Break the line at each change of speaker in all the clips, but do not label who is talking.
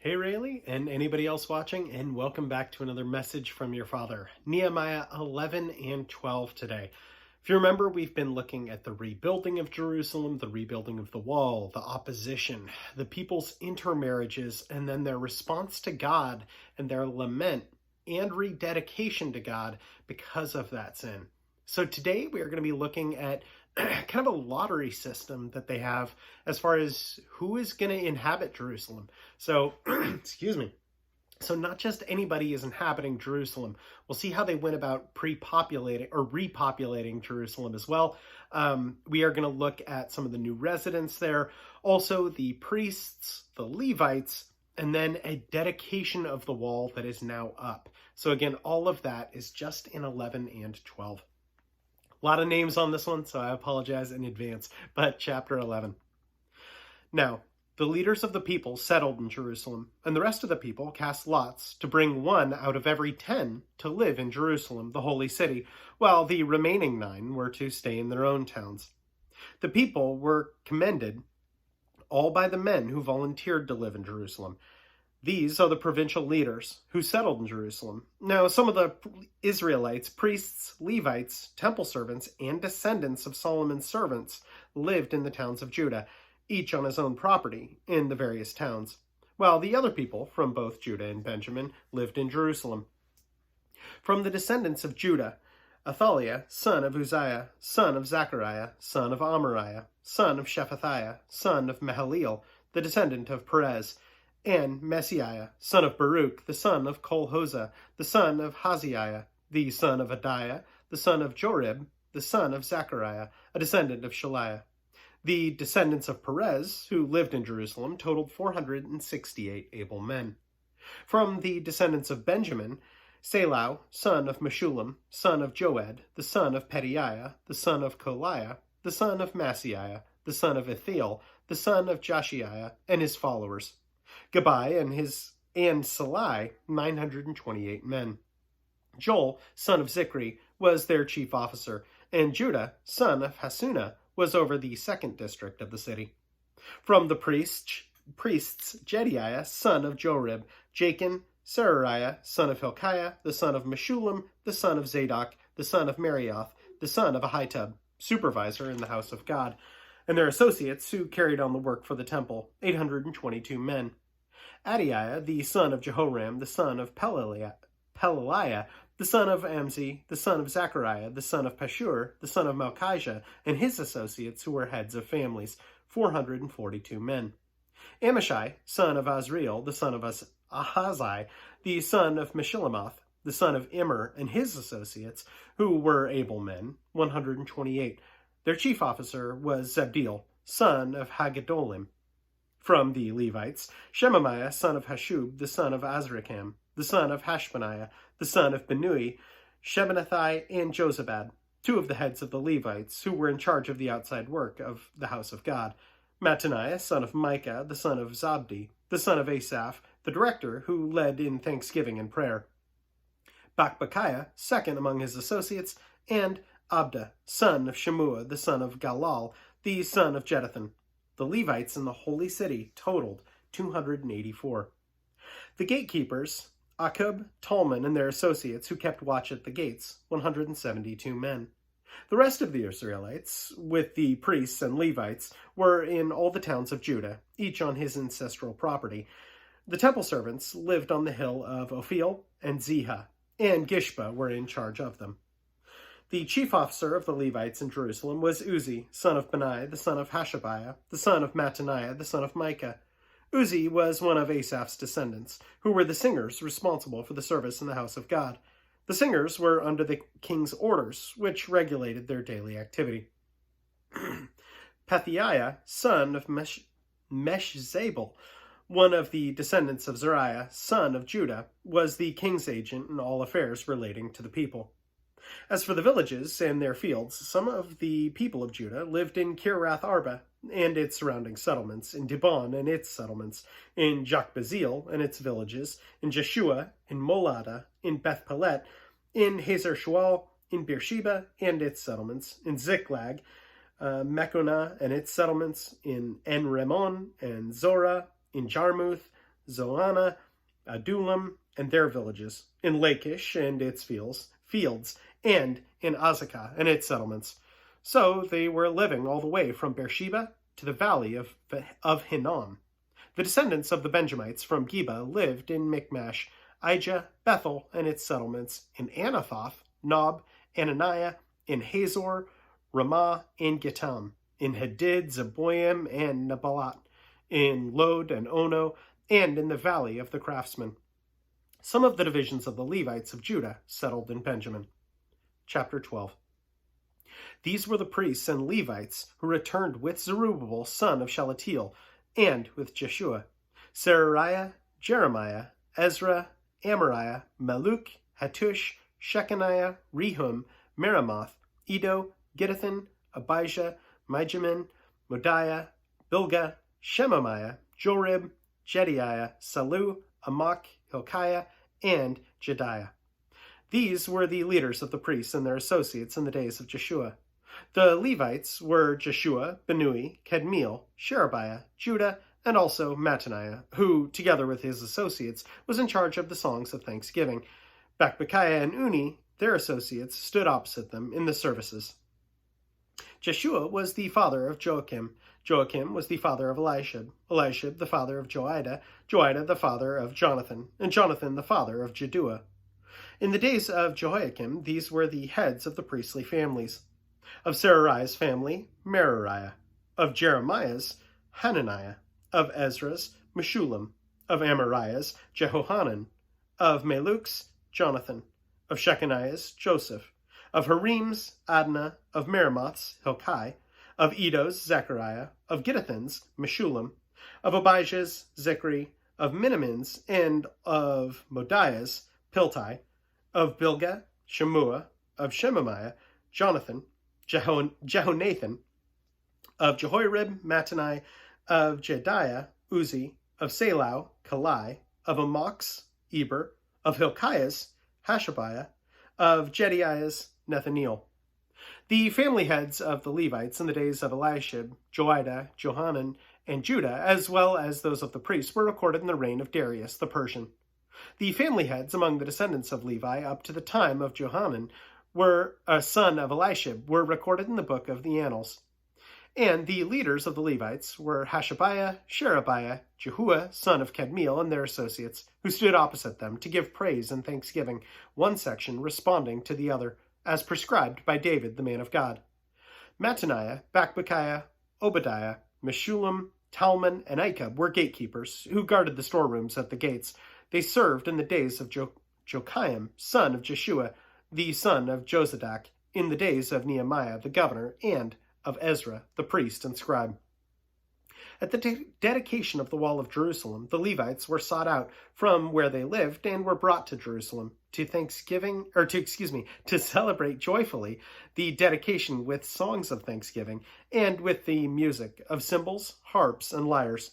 Hey Rayleigh, and anybody else watching, and welcome back to another message from your father. Nehemiah 11 and 12 today. If you remember, we've been looking at the rebuilding of Jerusalem, the rebuilding of the wall, the opposition, the people's intermarriages, and then their response to God and their lament and rededication to God because of that sin. So today we are going to be looking at kind of a lottery system that they have as far as who is going to inhabit Jerusalem. So, excuse me. So not just anybody is inhabiting Jerusalem. We'll see how they went about pre-populating or repopulating Jerusalem as well. We are going to look at some of the new residents there, also the priests, the Levites, and then a dedication of the wall that is now up. So again, all of that is just in 11 and 12. A lot of names on this one, so I apologize in advance, but chapter 11. Now, the leaders of the people settled in Jerusalem, and the rest of the people cast lots to bring one out of every 10 to live in Jerusalem, the holy city, while the remaining 9 were to stay in their own towns. The people were commended all by the men who volunteered to live in Jerusalem. These are the provincial leaders who settled in Jerusalem. Now, some of the Israelites, priests, Levites, temple servants, and descendants of Solomon's servants lived in the towns of Judah, each on his own property in the various towns, while the other people from both Judah and Benjamin lived in Jerusalem. From the descendants of Judah, Athaliah, son of Uzziah, son of Zechariah, son of Amariah, son of Shephatiah, son of Mahalaleel, the descendant of Perez, and Messiah, son of Baruch, the son of Kolhozah, the son of Haziah, the son of Adiah, the son of Jorib, the son of Zechariah, a descendant of Shaliah. The descendants of Perez, who lived in Jerusalem, totaled 468 able men. From the descendants of Benjamin, Salau, son of Meshullam, son of Joed, the son of Pedaiah, the son of Koliah, the son of Maaseiah, the son of Ithiel, the son of Joshiah, and his followers. Gabai and Salai, 928 men. Joel, son of Zichri, was their chief officer, and Judah, son of Hasunah, was over the second district of the city. From the priests Jediah, son of Jorib, Jachin, Serariah, son of Hilkiah, the son of Meshullam, the son of Zadok, the son of Marioth, the son of Ahitub, supervisor in the house of God, and their associates who carried on the work for the temple, 822 men. Adiah, the son of Jehoram, the son of Pelaliah, the son of Amzi, the son of Zechariah, the son of Pashur, the son of Malchijah, and his associates who were heads of families, 442 men. Amashai, son of Azriel, the son of Ahazi, the son of Meshillemoth, the son of Immer, and his associates, who were able men, 128. Their chief officer was Zebdiel, son of Haggedolim. From the Levites, Shemaiah, son of Hashub, the son of Azrikam, the son of Hashbaniah, the son of Benui, Shebanathai, and Jozabad, 2 of the heads of the Levites, who were in charge of the outside work of the house of God. Mattaniah, son of Micah, the son of Zabdi, the son of Asaph, the director who led in thanksgiving and prayer. Bakbakiah, second among his associates, and Abda, son of Shemua, the son of Galal, the son of Jeduthun. The Levites in the holy city totaled 284. The gatekeepers, Akub, Talman, and their associates who kept watch at the gates, 172 men. The rest of the Israelites, with the priests and Levites, were in all the towns of Judah, each on his ancestral property. The temple servants lived on the hill of Ophel and Ziha, and Gishpa were in charge of them. The chief officer of the Levites in Jerusalem was Uzzi, son of Benai, the son of Hashabiah, the son of Mattaniah, the son of Micah. Uzzi was one of Asaph's descendants, who were the singers responsible for the service in the house of God. The singers were under the king's orders, which regulated their daily activity. Pethiah, son of Meshzabel, one of the descendants of Zariah, son of Judah, was the king's agent in all affairs relating to the people. As for the villages and their fields, some of the people of Judah lived in Kiriath Arba and its surrounding settlements, in Dibon and its settlements, in Jokbazeel and its villages, in Jeshua, in Molada, in Beth Pelet, in Hazer Shual, in Beersheba and its settlements, in Ziklag, Mechonah and its settlements, in En-Rimmon and Zorah, in Jarmuth, Zoanah, Adullam, and their villages, in Lachish and its fields, and in Azekah and its settlements. So they were living all the way from Beersheba to the valley of Hinnom. The descendants of the Benjamites from Geba lived in Michmash, Ijah, Bethel, and its settlements, in Anathoth, Nob, Ananiah, in Hazor, Ramah, and Gittim, in Hadid, Zeboim, and Neballat, in Lod and Ono, and in the valley of the craftsmen. Some of the divisions of the Levites of Judah settled in Benjamin. Chapter 12. These were the priests and Levites who returned with Zerubbabel, son of Shealtiel, and with Jeshua, Seraiah, Jeremiah, Ezra, Amariah, Maluk, Hattush, Shechaniah, Rehum, Meremoth, Edo, Gittithan, Abijah, Mijamin, Modiah, Bilgah, Shemaiah, Jorib, Jediah, Salu, Amok, Hilkiah, and Jediah. These were the leaders of the priests and their associates in the days of Jeshua. The Levites were Jeshua, Benui, Kadmiel, Sherebiah, Judah, and also Mattaniah, who, together with his associates, was in charge of the songs of thanksgiving. Bakbukiah and Uni, their associates, stood opposite them in the services. Jeshua was the father of Joachim. Joachim was the father of Eliashib. Eliashib the father of Joiada. Joiada the father of Jonathan. And Jonathan the father of Jaddua. In the days of Jehoiakim, these were the heads of the priestly families. Of Seraiah's family, Merariah. Of Jeremiah's, Hananiah. Of Ezra's, Meshullam. Of Amariah's, Jehohanan. Of Maluk's, Jonathan. Of Shechaniah's, Joseph. Of Harim's, Adnah. Of Meremoth's, Hilkiah. Of Edo's, Zechariah. Of Gittithan's, Meshullam. Of Abijah's, Zichri. Of Miniamin's, and of Modiah's, Piltai. Of Bilgah, Shemua. Of Shemaiah, Jonathan. Jehonathan. Of Jehoiarib, Mattani. Of Jediah, Uzi. Of Salau, Kalai. Of Amok's, Eber. Of Hilkiah's, Hashabiah. Of Jediah's, Nathaniel. The family heads of the Levites in the days of Eliashib, Joiada, Johanan, and Judah, as well as those of the priests, were recorded in the reign of Darius the Persian. The family heads among the descendants of Levi up to the time of Johanan, were a son of Eliashib, were recorded in the book of the Annals. And the leaders of the Levites were Hashabiah, Sherebiah, Jehuah, son of Kadmiel, and their associates, who stood opposite them to give praise and thanksgiving, one section responding to the other, as prescribed by David, the man of God. Mattaniah, Bakbukiah, Obadiah, Meshullam, Talmon, and Ikab were gatekeepers, who guarded the storerooms at the gates. They served in the days of Joachim, son of Jeshua, the son of Josadak, in the days of Nehemiah the governor, and of Ezra the priest and scribe. At the dedication of the wall of Jerusalem, the Levites were sought out from where they lived and were brought to Jerusalem to celebrate joyfully the dedication with songs of thanksgiving and with the music of cymbals, harps, and lyres.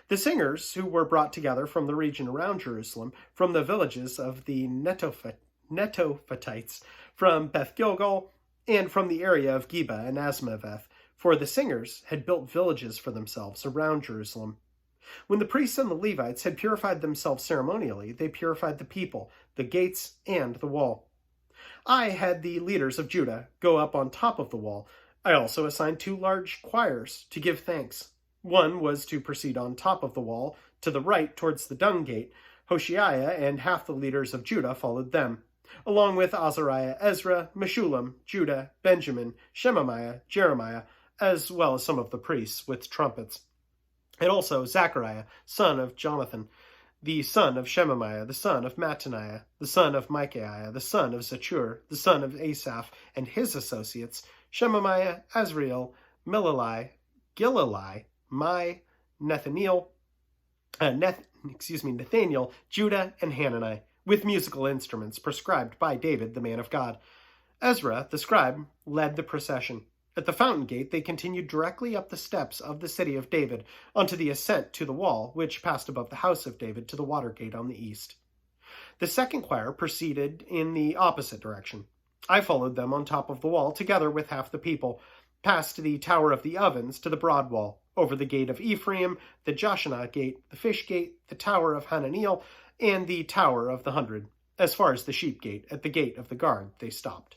The singers who were brought together from the region around Jerusalem, from the villages of the Netophatites, from Beth Gilgal, and from the area of Geba and Asmaveth, for the singers had built villages for themselves around Jerusalem. When the priests and the Levites had purified themselves ceremonially, they purified the people, the gates, and the wall. I had the leaders of Judah go up on top of the wall. I also assigned 2 large choirs to give thanks. One was to proceed on top of the wall, to the right towards the dung gate. Hoshea and half the leaders of Judah followed them, along with Azariah, Ezra, Meshullam, Judah, Benjamin, Shemaiah, Jeremiah, as well as some of the priests with trumpets. And also Zechariah, son of Jonathan, the son of Shemaiah, the son of Mattaniah, the son of Micaiah, the son of Zachur, the son of Asaph, and his associates, Shemaiah, Azriel, Milalai, Gilalai, Nathaniel, Judah, and Hanani, with musical instruments prescribed by David, the man of God. Ezra, the scribe, led the procession. At the fountain gate, they continued directly up the steps of the city of David, onto the ascent to the wall, which passed above the house of David to the water gate on the east. The second choir proceeded in the opposite direction. I followed them on top of the wall, together with half the people, past the Tower of the Ovens to the broad wall. over the gate of Ephraim, the Joshua gate, the fish gate, the tower of Hananiel, and the tower of the 100. As far as the sheep gate, at the gate of the guard, they stopped.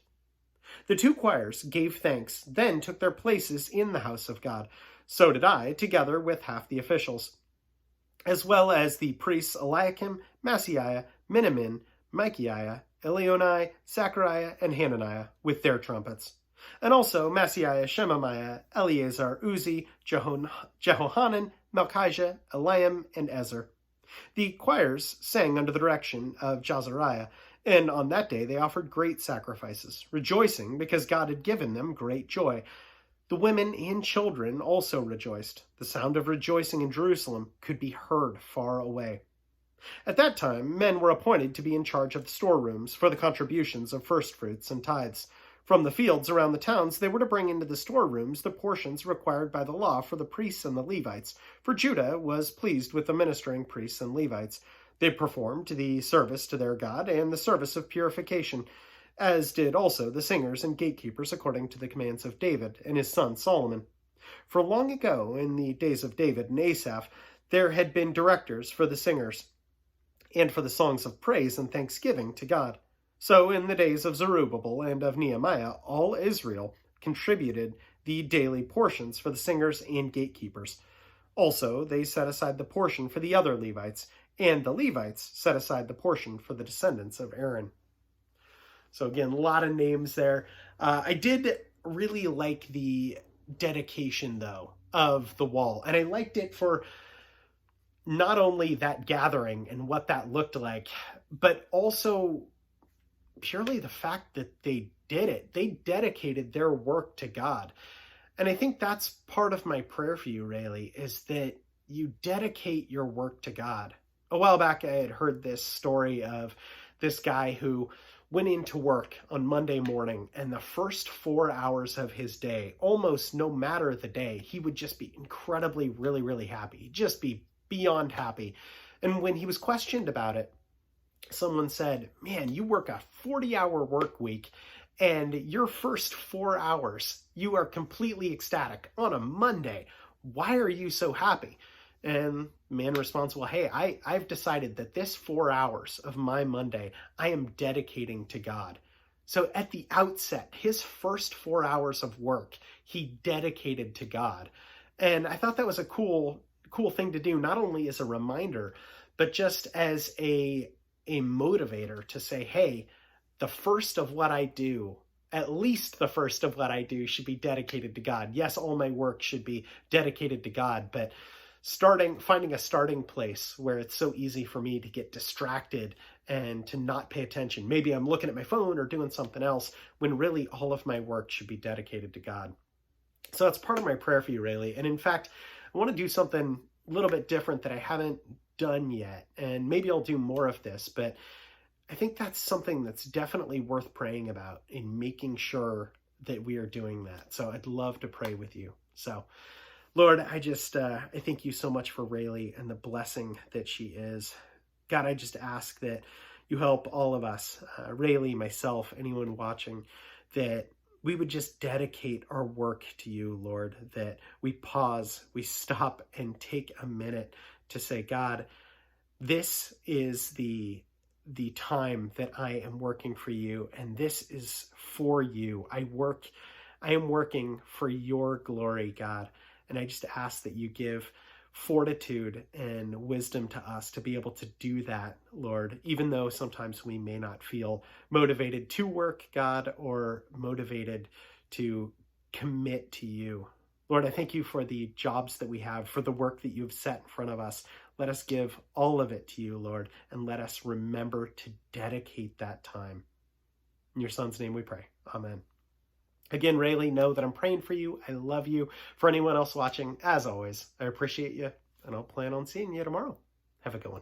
The two choirs gave thanks, then took their places in the house of God. So did I, together with half the officials, as well as the priests Eliakim, Maaseiah, Miniamin, Micaiah, Elionai, Zechariah, and Hananiah, with their trumpets. And also Maaseiah, Shemaiah, Eleazar, Uzi, Jehohanan, Malchijah, Eliam, and Ezer. The choirs sang under the direction of Jazariah, and on that day they offered great sacrifices, rejoicing because God had given them great joy. The women and children also rejoiced. The sound of rejoicing in Jerusalem could be heard far away. At that time, men were appointed to be in charge of the storerooms for the contributions of firstfruits and tithes. From the fields around the towns, they were to bring into the storerooms the portions required by the law for the priests and the Levites, for Judah was pleased with the ministering priests and Levites. They performed the service to their God and the service of purification, as did also the singers and gatekeepers according to the commands of David and his son Solomon. For long ago, in the days of David and Asaph, there had been directors for the singers and for the songs of praise and thanksgiving to God. So in the days of Zerubbabel and of Nehemiah, all Israel contributed the daily portions for the singers and gatekeepers. Also, they set aside the portion for the other Levites, and the Levites set aside the portion for the descendants of Aaron. So again, a lot of names there. I did really like the dedication, though, of the wall. And I liked it for not only that gathering and what that looked like, but also purely the fact that they did it. They dedicated their work to God. And I think that's part of my prayer for you, really, is that you dedicate your work to God. A while back, I had heard this story of this guy who went into work on Monday morning, and the first 4 hours of his day, almost no matter the day, he would just be incredibly, really, really happy. Just be beyond happy. And when he was questioned about it, someone said, man, you work a 40-hour work week, and your first 4 hours, you are completely ecstatic on a Monday. Why are you so happy? And the man responds, well, hey, I've decided that this 4 hours of my Monday, I am dedicating to God. So at the outset, his first 4 hours of work, he dedicated to God. And I thought that was a cool thing to do, not only as a reminder, but just as a motivator to say, hey, the first of what I do, at least the first of what I do should be dedicated to God. Yes, all my work should be dedicated to God, but finding a starting place where it's so easy for me to get distracted and to not pay attention. Maybe I'm looking at my phone or doing something else when really all of my work should be dedicated to God. So that's part of my prayer for you, Rayleigh. And in fact, I want to do something a little bit different that I haven't done yet. And maybe I'll do more of this, but I think that's something that's definitely worth praying about in making sure that we are doing that. So I'd love to pray with you. So Lord, I thank you so much for Rayleigh and the blessing that she is. God, I just ask that you help all of us, Rayleigh, myself, anyone watching, that we would just dedicate our work to you, Lord, that we pause, we stop and take a minute to say, God, this is the time that I am working for you, and this is for you. I am working for your glory, God. And I just ask that you give fortitude and wisdom to us to be able to do that, Lord, even though sometimes we may not feel motivated to work, God, or motivated to commit to you. Lord, I thank you for the jobs that we have, for the work that you've set in front of us. Let us give all of it to you, Lord, and let us remember to dedicate that time. In your Son's name we pray. Amen. Again, Rayleigh, know that I'm praying for you. I love you. For anyone else watching, as always, I appreciate you, and I'll plan on seeing you tomorrow. Have a good one.